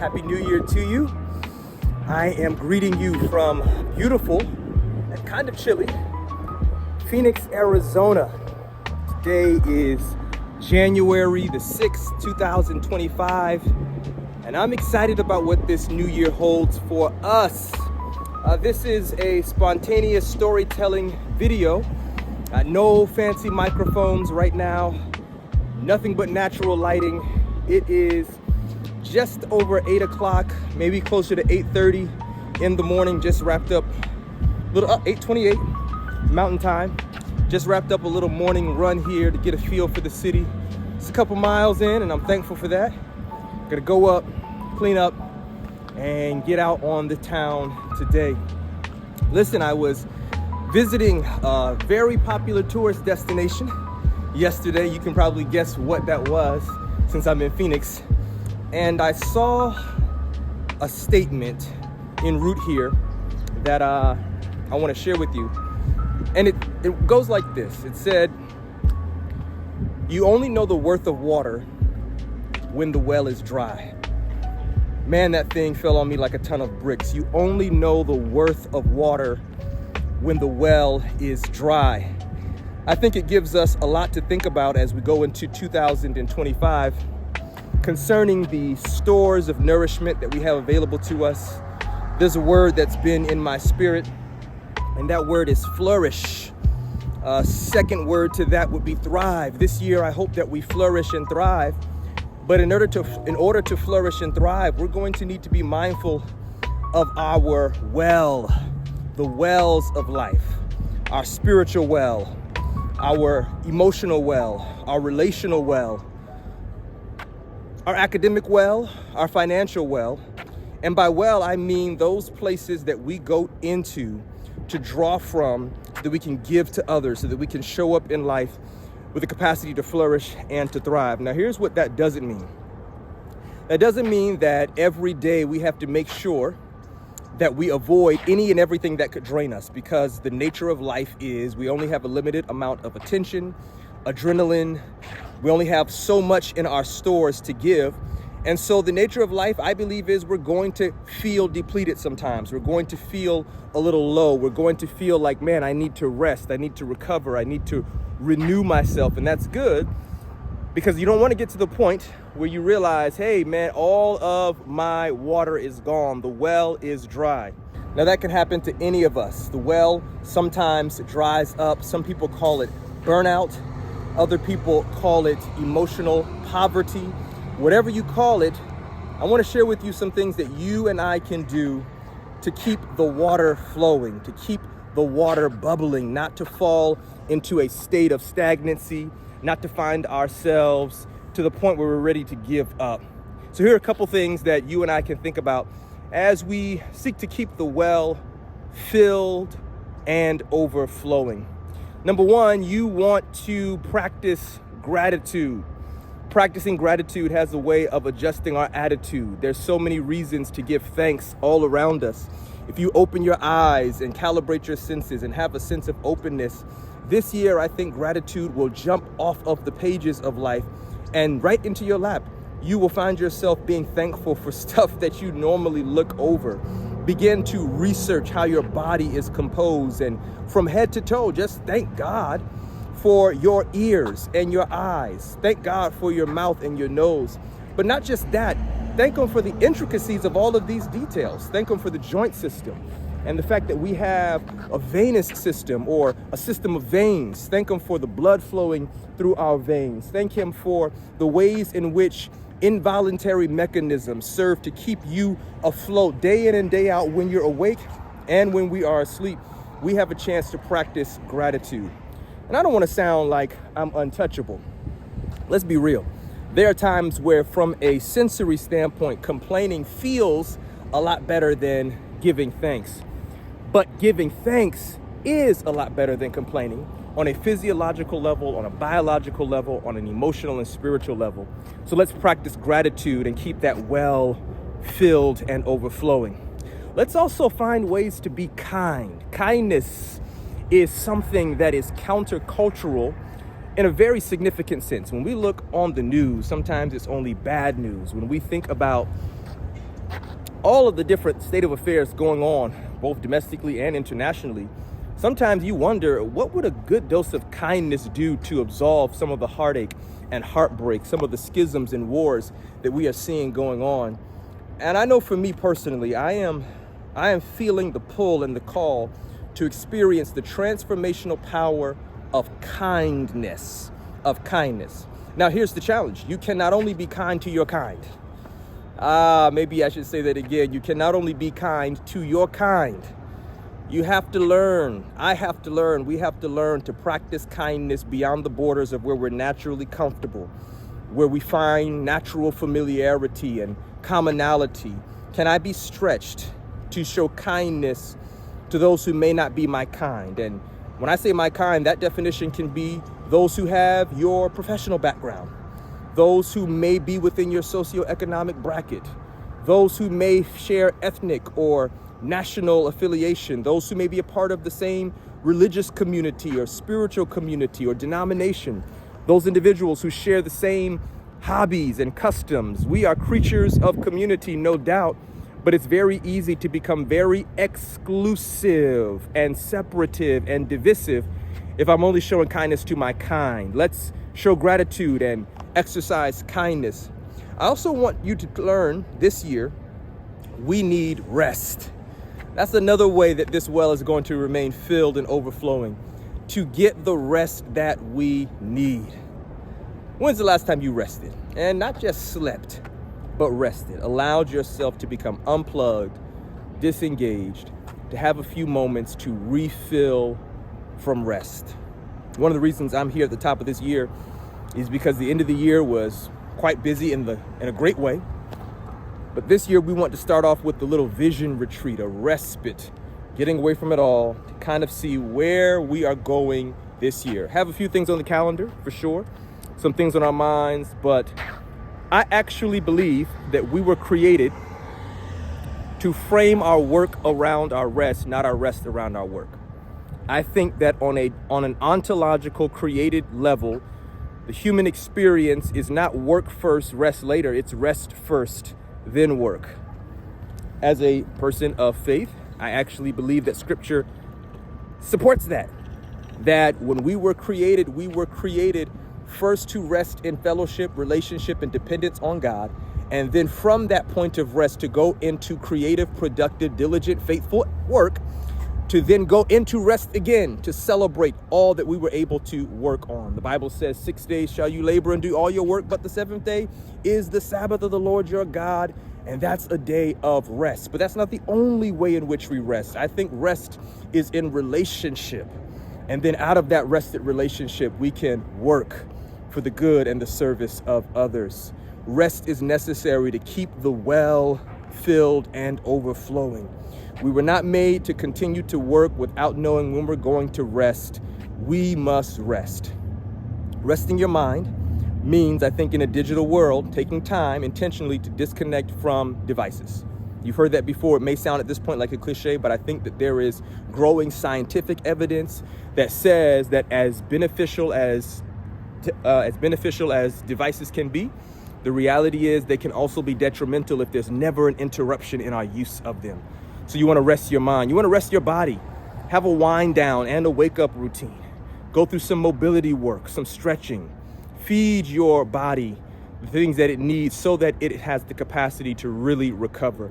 Happy New Year to you. I am greeting you from beautiful and kind of chilly Phoenix, Arizona. Today is January the 6th, 2025, and I'm excited about what this new year holds for us. This is a spontaneous storytelling video. No fancy microphones right now, nothing but natural lighting. It is just over 8 o'clock, maybe closer to 8:30 in the morning. Just wrapped up a little 8:28 mountain time. Just wrapped up a little morning run here to get a feel for the city. It's a couple miles in and I'm thankful for that. Gonna go up, clean up, and get out on the town today. Listen, I was visiting a very popular tourist destination yesterday. You can probably guess what that was since I'm in Phoenix. And I saw a statement en route here that I want to share with you. And it goes like this. It said, "You only know the worth of water when the well is dry." Man, that thing fell on me like a ton of bricks. You only know the worth of water when the well is dry. I think it gives us a lot to think about as we go into 2025 concerning the stores of nourishment that we have available to us. There's a word that's been in my spirit, and that word is flourish. Second word to that would be thrive. This year, I hope that we flourish and thrive. But in order to flourish and thrive, we're going to need to be mindful of our well, the wells of life, our spiritual well, our emotional well, our relational well, our academic well, our financial well. And by well, I mean those places that we go into to draw from, that we can give to others, so that we can show up in life with the capacity to flourish and to thrive. Now, here's what that doesn't mean. That doesn't mean that every day we have to make sure that we avoid any and everything that could drain us, because the nature of life is we only have a limited amount of attention, adrenaline. We only have so much in our stores to give. And so the nature of life, I believe, is we're going to feel depleted sometimes. We're going to feel a little low. We're going to feel like, man, I need to rest. I need to recover. I need to renew myself. And that's good, because you don't want to get to the point where you realize, hey, man, all of my water is gone. The well is dry. Now, that can happen to any of us. The well sometimes dries up. Some people call it burnout. Other people call it emotional poverty. Whatever you call it, I want to share with you some things that you and I can do to keep the water flowing, to keep the water bubbling, not to fall into a state of stagnancy, not to find ourselves to the point where we're ready to give up. So here are a couple things that you and I can think about as we seek to keep the well filled and overflowing. Number one, you want to practice gratitude. Practicing gratitude has a way of adjusting our attitude. There's so many reasons to give thanks all around us. If you open your eyes and calibrate your senses and have a sense of openness, this year I think gratitude will jump off of the pages of life and right into your lap. You will find yourself being thankful for stuff that you normally look over. Begin to research how your body is composed, and from head to toe, just thank God for your ears and your eyes. Thank God for your mouth and your nose. But not just that, thank Him for the intricacies of all of these details. Thank Him for the joint system and the fact that we have a venous system, or a system of veins. Thank Him for the blood flowing through our veins. Thank Him for the ways in which involuntary mechanisms serve to keep you afloat day in and day out. When you're awake and when we are asleep, we have a chance to practice gratitude. And I don't want to sound like I'm untouchable. Let's be real. There are times where, from a sensory standpoint, complaining feels a lot better than giving thanks. But giving thanks is a lot better than complaining on a physiological level, on a biological level, on an emotional and spiritual level. So let's practice gratitude and keep that well filled and overflowing. Let's also find ways to be kind. Kindness is something that is countercultural in a very significant sense. When we look on the news, sometimes it's only bad news. When we think about all of the different state of affairs going on, both domestically and internationally, sometimes you wonder, what would a good dose of kindness do to absolve some of the heartache and heartbreak, some of the schisms and wars that we are seeing going on? And I know for me personally, I am feeling the pull and the call to experience the transformational power of kindness, Now, here's the challenge. You can not only be kind to your kind. Maybe I should say that again. You can not only be kind to your kind. You have to learn. I have to learn. We have to learn to practice kindness beyond the borders of where we're naturally comfortable, where we find natural familiarity and commonality. Can I be stretched to show kindness to those who may not be my kind? And when I say my kind, that definition can be those who have your professional background, those who may be within your socioeconomic bracket, those who may share ethnic or national affiliation, those who may be a part of the same religious community or spiritual community or denomination, those individuals who share the same hobbies and customs. We are creatures of community, no doubt, but it's very easy to become very exclusive and separative and divisive if I'm only showing kindness to my kind. Let's show gratitude and exercise kindness. I also want you to learn this year, we need rest. That's another way that this well is going to remain filled and overflowing, to get the rest that we need. When's the last time you rested? And not just slept, but rested, allowed yourself to become unplugged, disengaged, to have a few moments to refill from rest. One of the reasons I'm here at the top of this year is because the end of the year was quite busy in a great way. But this year we want to start off with a little vision retreat, a respite, getting away from it all to kind of see where we are going this year. Have a few things on the calendar for sure, some things on our minds, but I actually believe that we were created to frame our work around our rest, not our rest around our work. I think that on an ontological created level, the human experience is not work first, rest later. It's rest first, then work. As a person of faith, I actually believe that scripture supports that when we were created first to rest in fellowship, relationship, and dependence on God. And then from that point of rest to go into creative, productive, diligent, faithful work, to then go into rest again, to celebrate all that we were able to work on. The Bible says 6 days shall you labor and do all your work, but the seventh day is the Sabbath of the Lord your God, and that's a day of rest. But that's not the only way in which we rest. I think rest is in relationship. And then out of that rested relationship, we can work for the good and the service of others. Rest is necessary to keep the well filled and overflowing. We were not made to continue to work without knowing when we're going to rest. We must rest. Resting your mind means, I think, in a digital world, taking time intentionally to disconnect from devices. You've heard that before. It may sound at this point like a cliche, but I think that there is growing scientific evidence that says that as beneficial as devices can be, the reality is they can also be detrimental if there's never an interruption in our use of them. So you want to rest your mind. You want to rest your body. Have a wind down and a wake up routine. Go through some mobility work, some stretching. Feed your body the things that it needs so that it has the capacity to really recover.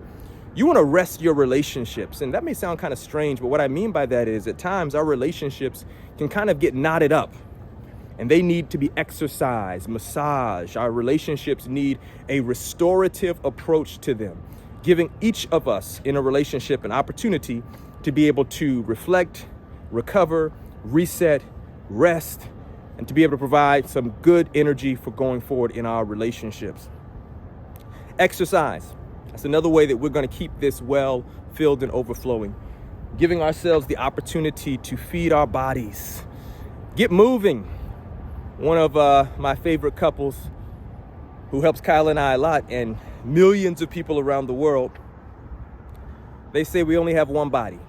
You want to rest your relationships. And that may sound kind of strange, but what I mean by that is at times our relationships can kind of get knotted up and they need to be exercised, massaged. Our relationships need a restorative approach to them, giving each of us in a relationship an opportunity to be able to reflect, recover, reset, rest, and to be able to provide some good energy for going forward in our relationships. Exercise. That's another way that we're going to keep this well filled and overflowing. Giving ourselves the opportunity to feed our bodies. Get moving. One of my favorite couples who helps Kyle and I a lot, and millions of people around the world, they say we only have one body.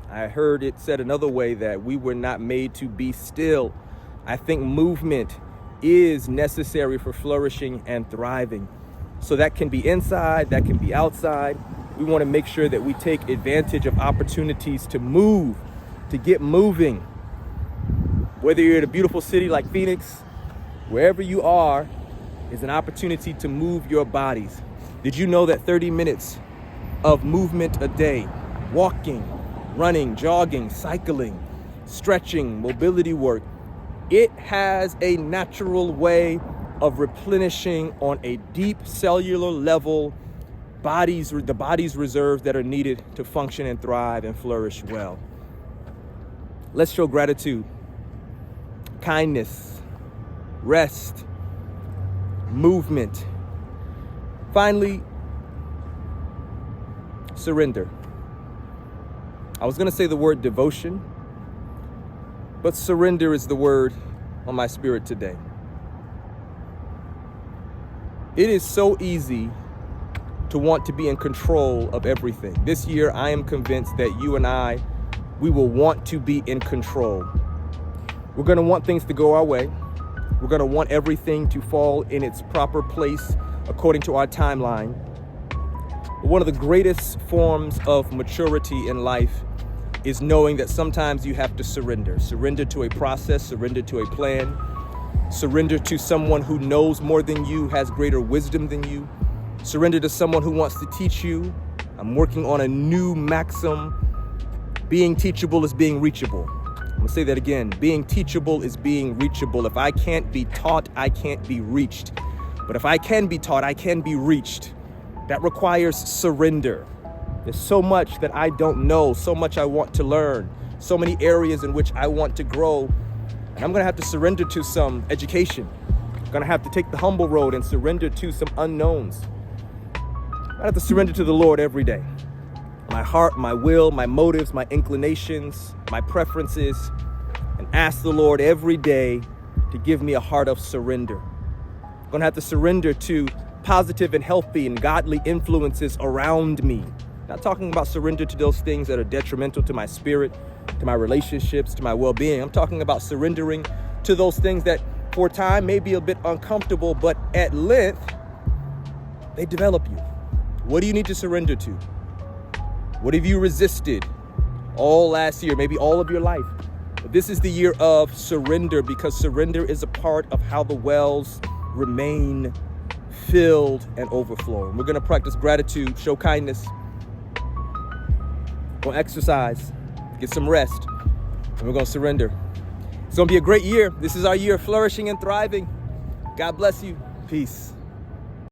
I heard it said another way that we were not made to be still. I think movement is necessary for flourishing and thriving. So that can be inside, that can be outside. We We want to make sure that we take advantage of opportunities to move, to get moving. Whether you're in a beautiful city like Phoenix, wherever you are is an opportunity to move your bodies. Did you know that 30 minutes of movement a day, walking, running, jogging, cycling, stretching, mobility work, it has a natural way of replenishing on a deep cellular level the body's reserves that are needed to function and thrive and flourish well. Let's show gratitude, kindness, rest, movement. Finally, surrender. I was going to say the word devotion, but surrender is the word on my spirit today. It is so easy to want to be in control of everything. This year, I am convinced that you and we will want to be in control. We're going to want things to go our way. We're going to want everything to fall in its proper place according to our timeline. But one of the greatest forms of maturity in life is knowing that sometimes you have to surrender. Surrender to a process, surrender to a plan, surrender to someone who knows more than you, has greater wisdom than you. Surrender to someone who wants to teach you. I'm working on a new maxim. Being teachable is being reachable. I'm gonna say that again. Being teachable is being reachable. If I can't be taught, I can't be reached. But if I can be taught, I can be reached. That requires surrender. There's so much that I don't know, so much I want to learn, so many areas in which I want to grow. And I'm gonna have to surrender to some education. I'm gonna have to take the humble road and surrender to some unknowns. I have to surrender to the Lord every day. My heart, my will, my motives, my inclinations, my preferences, and ask the Lord every day to give me a heart of surrender. I'm gonna have to surrender to positive and healthy and godly influences around me. Not talking about surrender to those things that are detrimental to my spirit, to my relationships, to my well-being. I'm talking about surrendering to those things that for a time may be a bit uncomfortable, but at length, they develop you. What do you need to surrender to? What have you resisted all last year, maybe all of your life? This is the year of surrender, because surrender is a part of how the wells remain filled and overflowing. We're going to practice gratitude, show kindness, go exercise, get some rest, and we're going to surrender. It's going to be a great year. This is our year of flourishing and thriving. God bless you. Peace.